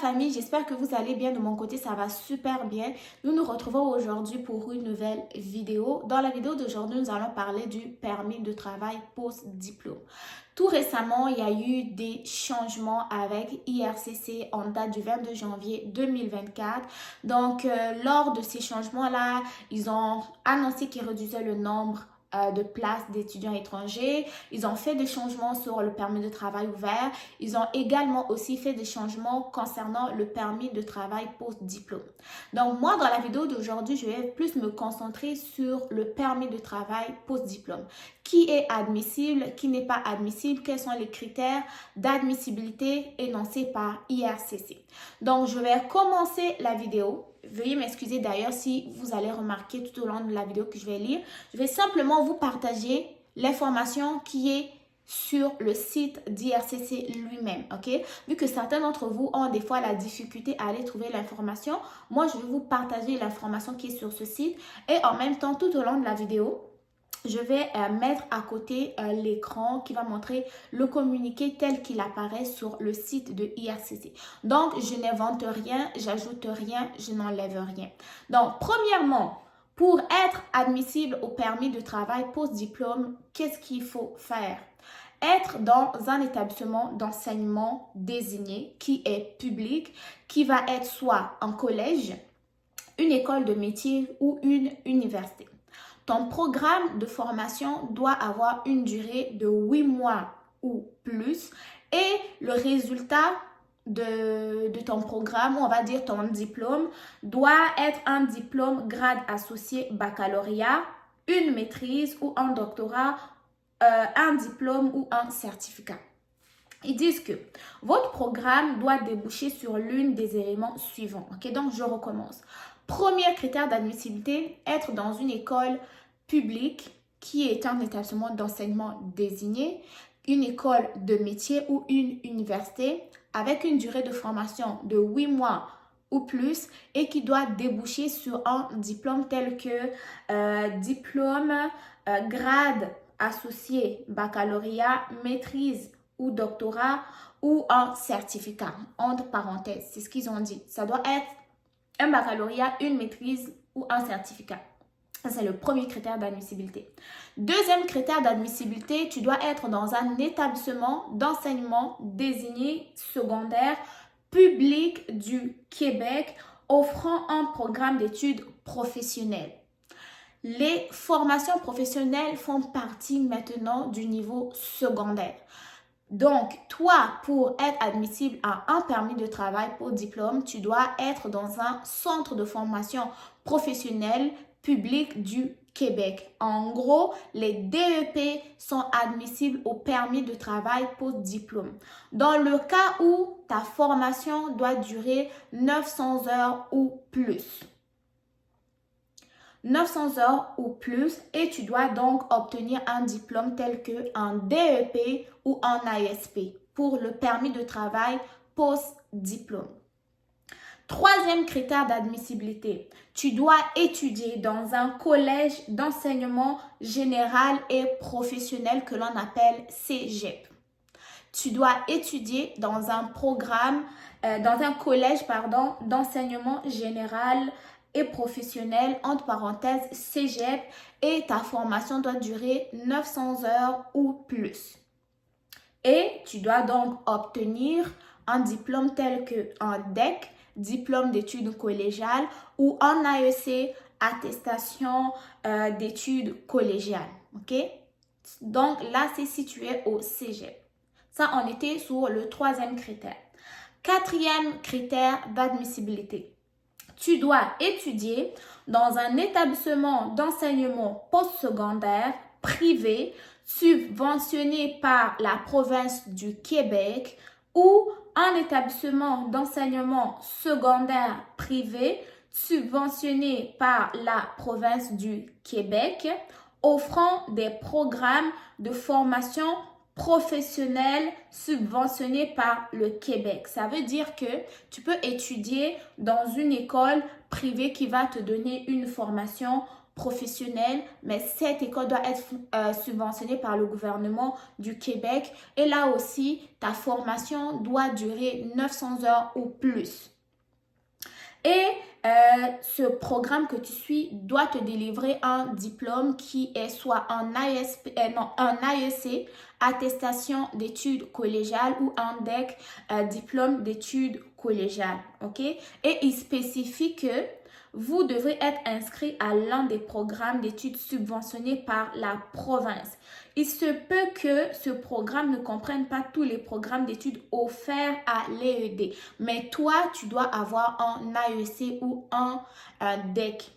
famille, j'espère que vous allez bien. De mon côté, ça va super bien. Nous nous retrouvons aujourd'hui pour une nouvelle vidéo. Dans la vidéo d'aujourd'hui, nous allons parler du permis de travail post-diplôme. Tout récemment, il y a eu des changements avec IRCC en date du 22 janvier 2024. Donc, lors de ces changements-là, ils ont annoncé qu'ils réduisaient le nombre de places d'étudiants étrangers. Ils ont fait des changements sur le permis de travail ouvert. Ils ont également aussi fait des changements concernant le permis de travail post-diplôme. Donc moi, dans la vidéo d'aujourd'hui, je vais plus me concentrer sur le permis de travail post-diplôme. Qui est admissible, qui n'est pas admissible, quels sont les critères d'admissibilité énoncés par IRCC. Donc je vais commencer la vidéo. Veuillez m'excuser d'ailleurs si vous allez remarquer tout au long de la vidéo que je vais lire. Je vais simplement vous partager l'information qui est sur le site d'IRCC lui-même, ok? Vu que certains d'entre vous ont des fois la difficulté à aller trouver l'information, moi je vais vous partager l'information qui est sur ce site et en même temps tout au long de la vidéo, je vais mettre à côté l'écran qui va montrer le communiqué tel qu'il apparaît sur le site de IRCC. Donc, je n'invente rien, j'ajoute rien, je n'enlève rien. Donc, premièrement, pour être admissible au permis de travail post-diplôme, qu'est-ce qu'il faut faire? Être dans un établissement d'enseignement désigné qui est public, qui va être soit un collège, une école de métier ou une université. Ton programme de formation doit avoir une durée de 8 mois ou plus et le résultat de ton programme, ou on va dire ton diplôme, doit être un diplôme grade associé baccalauréat, une maîtrise ou un doctorat, un diplôme ou un certificat. Ils disent que votre programme doit déboucher sur l'une des éléments suivants. Ok, donc je recommence. Premier critère d'admissibilité, être dans une école publique qui est un établissement d'enseignement désigné, une école de métier ou une université avec une durée de formation de 8 mois ou plus et qui doit déboucher sur un diplôme tel que diplôme, grade associé, baccalauréat, maîtrise ou doctorat ou un certificat, entre parenthèses. C'est ce qu'ils ont dit. Ça doit être un baccalauréat, une maîtrise ou un certificat. Ça, c'est le premier critère d'admissibilité. Deuxième critère d'admissibilité, tu dois être dans un établissement d'enseignement désigné secondaire public du Québec offrant un programme d'études professionnelles. Les formations professionnelles font partie maintenant du niveau secondaire. Donc, toi, pour être admissible à un permis de travail pour diplôme, tu dois être dans un centre de formation professionnelle public du Québec. En gros, les DEP sont admissibles au permis de travail pour diplôme. Dans le cas où ta formation doit durer 900 heures ou plus. 900 heures ou plus et tu dois donc obtenir un diplôme tel que un DEP ou un ASP pour le permis de travail post-diplôme. Troisième critère d'admissibilité, tu dois étudier dans un collège d'enseignement général et professionnel que l'on appelle cégep. Tu dois étudier dans un programme, dans un collège d'enseignement général et professionnel, entre parenthèses cégep, et ta formation doit durer 900 heures ou plus. Et tu dois donc obtenir un diplôme tel qu'un DEC, diplôme d'études collégiales, ou un AEC, attestation d'études collégiales. Ok? Donc là, c'est situé au cégep. Ça, on était sur le troisième critère. Quatrième critère d'admissibilité. Tu dois étudier dans un établissement d'enseignement postsecondaire privé subventionné par la province du Québec ou un établissement d'enseignement secondaire privé subventionné par la province du Québec offrant des programmes de formation professionnels subventionnés par le Québec. Ça veut dire que tu peux étudier dans une école privée qui va te donner une formation professionnelle, mais cette école doit être subventionnée par le gouvernement du Québec. Et là aussi, ta formation doit durer 900 heures ou plus. Et ce programme que tu suis doit te délivrer un diplôme qui est soit un AEC, attestation d'études collégiales, ou un DEC, diplôme d'études collégiales. OK? Et il spécifie que vous devrez être inscrit à l'un des programmes d'études subventionnés par la province. Il se peut que ce programme ne comprenne pas tous les programmes d'études offerts à l'EED, mais toi, tu dois avoir un AEC ou un DEC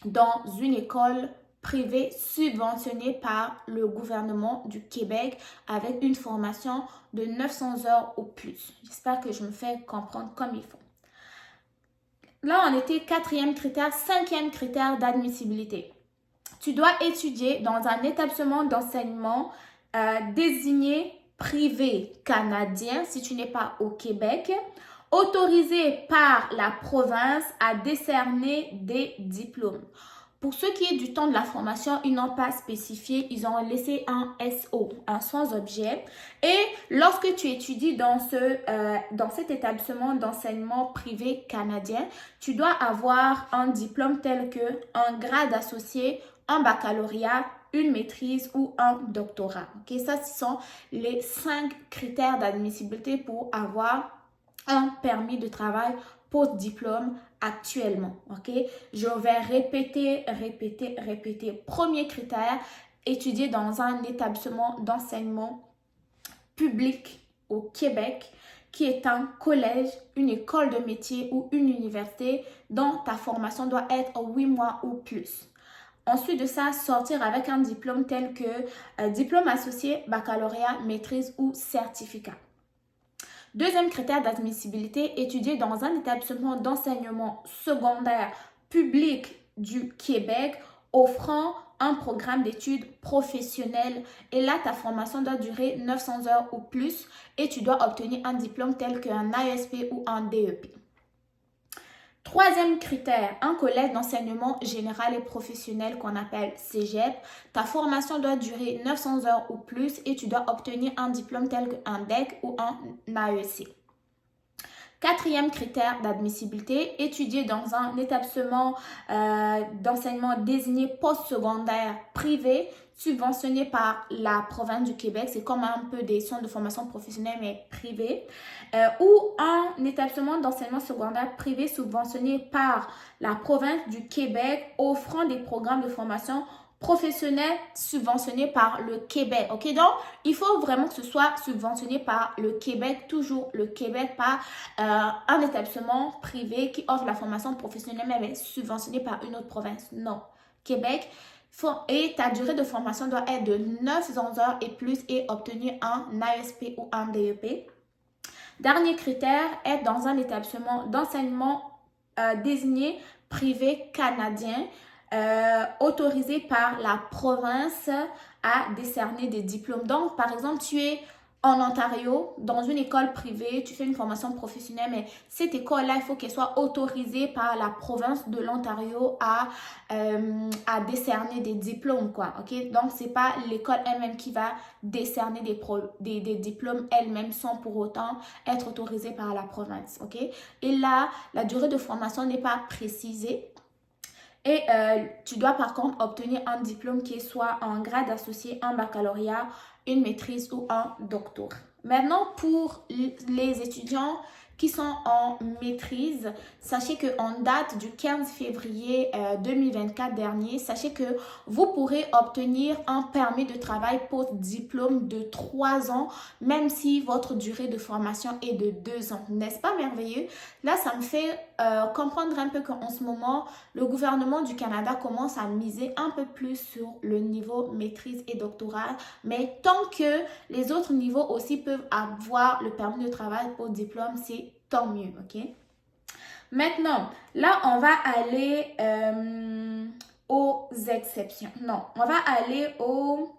dans une école privée subventionnée par le gouvernement du Québec avec une formation de 900 heures ou plus. J'espère que je me fais comprendre comme il faut. Là, on était quatrième critère, cinquième critère d'admissibilité. Tu dois étudier dans un établissement d'enseignement désigné privé canadien si tu n'es pas au Québec, autorisé par la province à décerner des diplômes. Pour ce qui est du temps de la formation, ils n'ont pas spécifié, ils ont laissé un SO, un sans objet. Et lorsque tu étudies dans cet établissement d'enseignement privé canadien, tu dois avoir un diplôme tel que un grade associé, un baccalauréat, une maîtrise ou un doctorat. Okay? Ça, ce sont les 5 critères d'admissibilité pour avoir un permis de travail post-diplôme actuellement. OK? Je vais répéter. Premier critère, étudier dans un établissement d'enseignement public au Québec qui est un collège, une école de métier ou une université dont ta formation doit être 8 mois ou plus. Ensuite de ça, sortir avec un diplôme tel que diplôme associé, baccalauréat, maîtrise ou certificat. Deuxième critère d'admissibilité, étudier dans un établissement d'enseignement secondaire public du Québec offrant un programme d'études professionnelles. Et là, ta formation doit durer 900 heures ou plus et tu dois obtenir un diplôme tel qu'un AESP ou un DEP. Troisième critère, un collège d'enseignement général et professionnel qu'on appelle cégep. Ta formation doit durer 900 heures ou plus et tu dois obtenir un diplôme tel qu'un DEC ou un AEC. Quatrième critère d'admissibilité, étudier dans un établissement d'enseignement désigné postsecondaire privé subventionné par la province du Québec. C'est comme un peu des centres de formation professionnelle mais privés. Ou un établissement d'enseignement secondaire privé subventionné par la province du Québec offrant des programmes de formation professionnels subventionnés par le Québec. OK? Donc, il faut vraiment que ce soit subventionné par le Québec, toujours le Québec, pas un établissement privé qui offre la formation professionnelle mais subventionné par une autre province. Non. Québec. Et ta durée de formation doit être de 900 heures et plus et obtenir un AESP ou un DEP. Dernier critère, être dans un établissement d'enseignement désigné privé canadien autorisé par la province à décerner des diplômes. Donc, par exemple, tu es en Ontario, dans une école privée, tu fais une formation professionnelle, mais cette école-là, il faut qu'elle soit autorisée par la province de l'Ontario à décerner des diplômes, quoi, ok? Donc, c'est pas l'école elle-même qui va décerner des diplômes elle-même sans pour autant être autorisée par la province, ok? Et là, la durée de formation n'est pas précisée. Et tu dois par contre obtenir un diplôme qui est soit un grade associé, un baccalauréat, une maîtrise ou un doctorat. Maintenant, pour les étudiants qui sont en maîtrise, sachez qu'en date du 15 février 2024 dernier, sachez que vous pourrez obtenir un permis de travail post-diplôme de 3 ans, même si votre durée de formation est de 2 ans. N'est-ce pas merveilleux? Là, ça me fait comprendre un peu qu'en ce moment, le gouvernement du Canada commence à miser un peu plus sur le niveau maîtrise et doctorat, mais tant que les autres niveaux aussi peuvent avoir le permis de travail post-diplôme, c'est tant mieux, ok? Maintenant, là, on va aller aux exceptions. Non, on va aller aux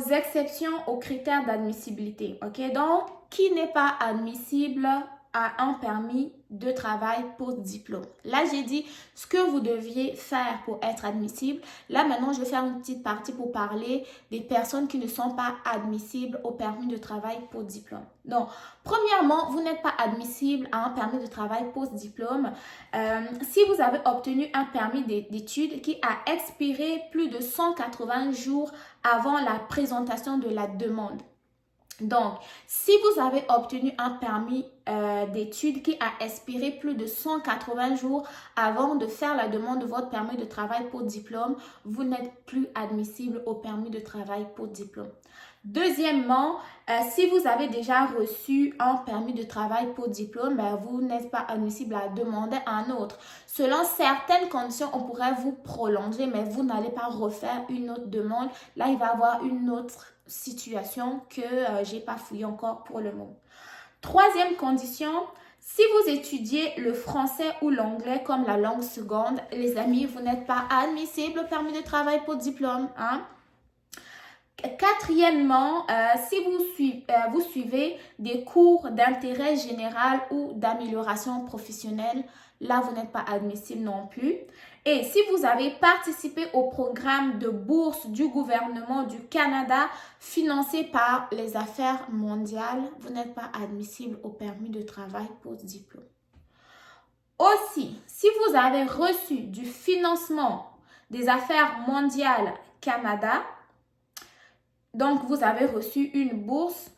exceptions aux critères d'admissibilité, ok? Donc, qui n'est pas admissible à un permis de travail post-diplôme. Là, j'ai dit ce que vous deviez faire pour être admissible. Là, maintenant, je vais faire une petite partie pour parler des personnes qui ne sont pas admissibles au permis de travail post-diplôme. Donc, premièrement, vous n'êtes pas admissible à un permis de travail post-diplôme si vous avez obtenu un permis d'études qui a expiré plus de 180 jours avant la présentation de la demande. Donc, si vous avez obtenu un permis d'études qui a expiré plus de 180 jours avant de faire la demande de votre permis de travail pour diplôme, vous n'êtes plus admissible au permis de travail pour diplôme. Deuxièmement, si vous avez déjà reçu un permis de travail pour diplôme, vous n'êtes pas admissible à demander un autre. Selon certaines conditions, on pourrait vous prolonger, mais vous n'allez pas refaire une autre demande. Là, il va y avoir une autre situation que j'ai pas fouillé encore pour le moment. Troisième condition, si vous étudiez le français ou l'anglais comme la langue seconde, les amis, vous n'êtes pas admissible au permis de travail pour diplôme. Quatrièmement, si vous suivez des cours d'intérêt général ou d'amélioration professionnelle, là, vous n'êtes pas admissible non plus. Et si vous avez participé au programme de bourse du gouvernement du Canada financé par les Affaires mondiales, vous n'êtes pas admissible au permis de travail post-diplôme. Aussi, si vous avez reçu du financement des Affaires mondiales Canada, donc vous avez reçu une bourse.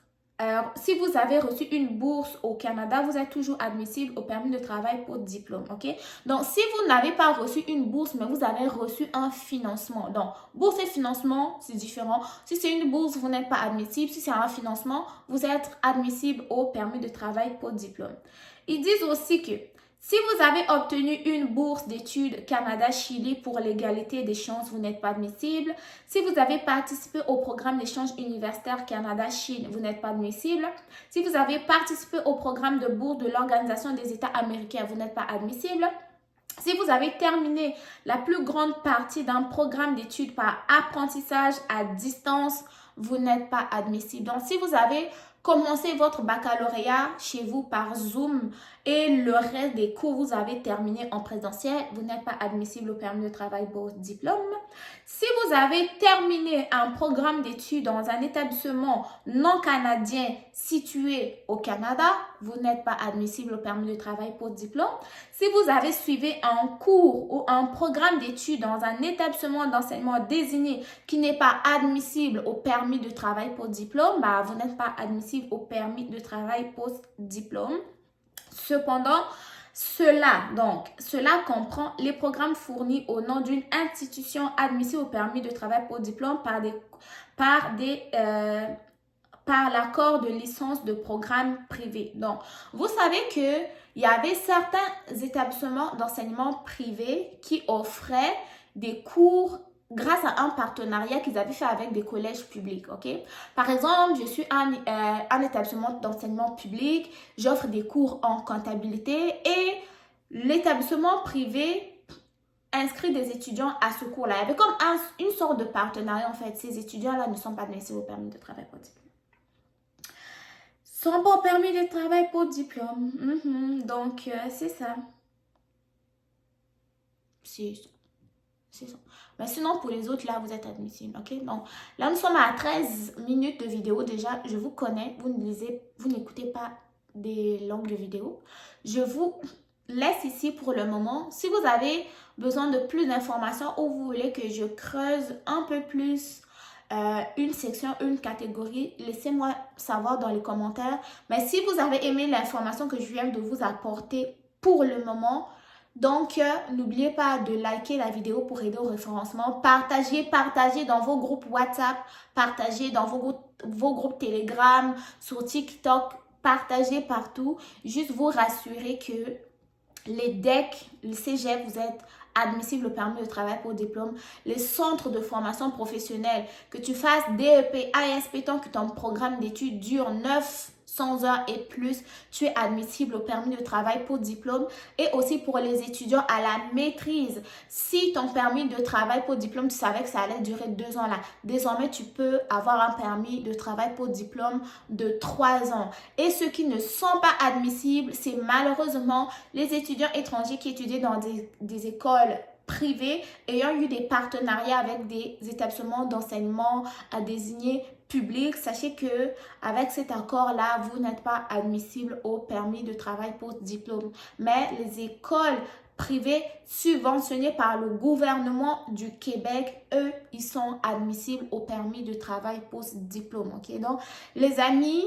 Si vous avez reçu une bourse au Canada, vous êtes toujours admissible au permis de travail pour diplôme, ok? Donc, si vous n'avez pas reçu une bourse, mais vous avez reçu un financement. Donc, bourse et financement, c'est différent. Si c'est une bourse, vous n'êtes pas admissible. Si c'est un financement, vous êtes admissible au permis de travail pour diplôme. Ils disent aussi que si vous avez obtenu une bourse d'études Canada-Chili pour l'égalité des chances, vous n'êtes pas admissible. Si vous avez participé au programme d'échange universitaire Canada-Chine, vous n'êtes pas admissible. Si vous avez participé au programme de bourse de l'Organisation des États américains, vous n'êtes pas admissible. Si vous avez terminé la plus grande partie d'un programme d'études par apprentissage à distance, vous n'êtes pas admissible. Donc, si vous avez commencé votre baccalauréat chez vous par Zoom et le reste des cours vous avez terminé en présentiel, vous n'êtes pas admissible au permis de travail post-diplôme. Si vous avez terminé un programme d'études dans un établissement non canadien situé au Canada, vous n'êtes pas admissible au permis de travail post-diplôme. Si vous avez suivi un cours ou un programme d'études dans un établissement d'enseignement désigné qui n'est pas admissible au permis de travail post-diplôme, vous n'êtes pas admissible au permis de travail post-diplôme. Cependant, cela comprend les programmes fournis au nom d'une institution admissible au permis de travail pour diplôme par l'accord de licence de programme privé. Donc, vous savez qu'il y avait certains établissements d'enseignement privé qui offraient des cours grâce à un partenariat qu'ils avaient fait avec des collèges publics, ok? Par exemple, je suis un établissement d'enseignement public, j'offre des cours en comptabilité et l'établissement privé inscrit des étudiants à ce cours-là. Il y avait comme une sorte de partenariat, en fait. Ces étudiants-là ne sont pas admissibles au permis de travail pour diplôme. Sont pas au permis de travail pour diplôme. Donc, c'est ça. C'est ça. Mais sinon, pour les autres, là, vous êtes admissible, ok? Donc, là, nous sommes à 13 minutes de vidéo. Déjà, je vous connais. Vous n'écoutez pas des longues vidéos. Je vous laisse ici pour le moment. Si vous avez besoin de plus d'informations ou vous voulez que je creuse un peu plus une section, une catégorie, laissez-moi savoir dans les commentaires. Mais si vous avez aimé l'information que je viens de vous apporter pour le moment, donc, n'oubliez pas de liker la vidéo pour aider au référencement. Partagez dans vos groupes WhatsApp, partagez dans vos groupes Telegram, sur TikTok, partagez partout. Juste vous rassurer que les DEC, le cégep, vous êtes admissible au permis de travail pour diplôme. Les centres de formation professionnelle, que tu fasses DEP, ASP, tant que ton programme d'études dure 9 100 heures et plus, tu es admissible au permis de travail pour diplôme. Et aussi pour les étudiants à la maîtrise. Si ton permis de travail pour diplôme, tu savais que ça allait durer 2 ans là, désormais tu peux avoir un permis de travail pour diplôme de 3 ans. Et ceux qui ne sont pas admissibles, c'est malheureusement les étudiants étrangers qui étudient dans des écoles privées ayant eu des partenariats avec des établissements d'enseignement à désigner public. Sachez que avec cet accord-là, vous n'êtes pas admissible au permis de travail post-diplôme. Mais les écoles privées subventionnées par le gouvernement du Québec, eux, ils sont admissibles au permis de travail post-diplôme. Ok, donc les amis,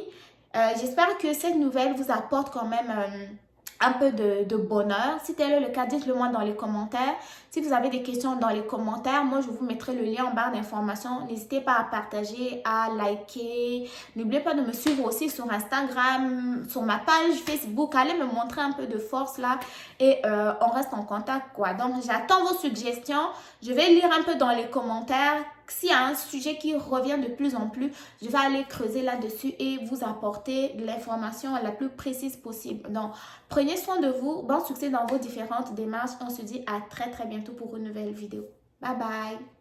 j'espère que cette nouvelle vous apporte quand même un peu de bonheur. Si tel est le cas, dites-le moi dans les commentaires. Si vous avez des questions dans les commentaires, moi je vous mettrai le lien en barre d'informations. N'hésitez pas à partager, à liker. N'oubliez pas de me suivre aussi sur Instagram, sur ma page Facebook. Allez me montrer un peu de force là et on reste en contact quoi. Donc j'attends vos suggestions. Je vais lire un peu dans les commentaires. S'il y a un sujet qui revient de plus en plus, je vais aller creuser là-dessus et vous apporter de l'information la plus précise possible. Donc, prenez soin de vous. Bon succès dans vos différentes démarches. On se dit à très très bientôt pour une nouvelle vidéo. Bye bye!